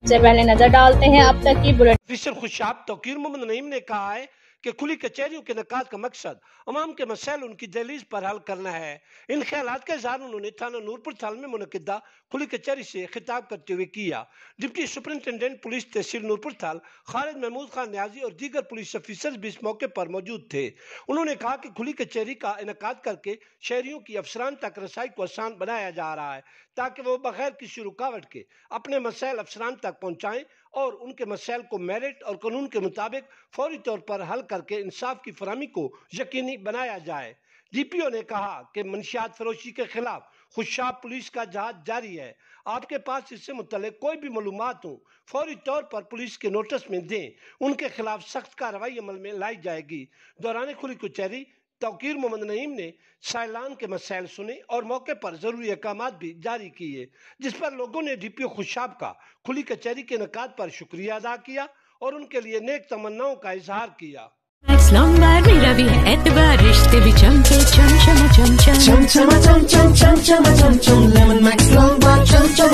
سے پہلے نظر ڈالتے ہیں اب تک کی بلٹ۔ آفیسر خوشاب توقیر محمد نعیم نے کہا ہے کہ کھلی کچہریوں کے انعقاد کا مقصد عوام کے مسائل ان کی دہلیز پر حل کرنا ہے۔ ان خیالات کا اظہار انہوں نے تھانہ نورپور تھال میں منعقدہ کھلی کچہری سے خطاب کرتے ہوئے کیا۔ ڈپٹی سپرنٹینڈنٹ پولیس تحصیل نورپور تھال خالد محمود خان نیازی اور دیگر پولیس افیسرز بھی اس موقع پر موجود تھے۔ انہوں نے کہا کہ کھلی کچہری کا انعقاد کر کے شہریوں کی افسران تک رسائی کو آسان بنایا جا رہا ہے تاکہ وہ بغیر کسی رکاوٹ کے اپنے مسائل افسران تک پہنچائیں اور ان کے مسائل کو میرٹ اور قانون کے مطابق فوری طور پر حل کر کے انصاف کی فراہمی کو یقینی بنایا جائے۔ ڈی پی او نے کہا کہ منشیات فروشی کے خلاف خوشاب پولیس کا جہاد جاری ہے۔ آپ کے پاس اس سے متعلق کوئی بھی معلومات ہوں فوری طور پر پولیس کے نوٹس میں دیں، ان کے خلاف سخت کارروائی عمل میں لائی جائے گی۔ دوران کھلی کچہری توقیر محمد نعیم نے سائلان کے مسائل سنے اور موقع پر ضروری احکامات بھی جاری کیے، جس پر لوگوں نے ڈی پی او خوشاب کا کھلی کچہری کے انعقاد پر شکریہ ادا کیا اور ان کے لیے نیک تمناؤں کا اظہار کیا۔ میکس لانگبار میرا بھی ہے اعتبار، رشتے بھی چمکے چم چم چم چم چم چم چم چم چم چم چم لیمن میکس لانگبار چم چم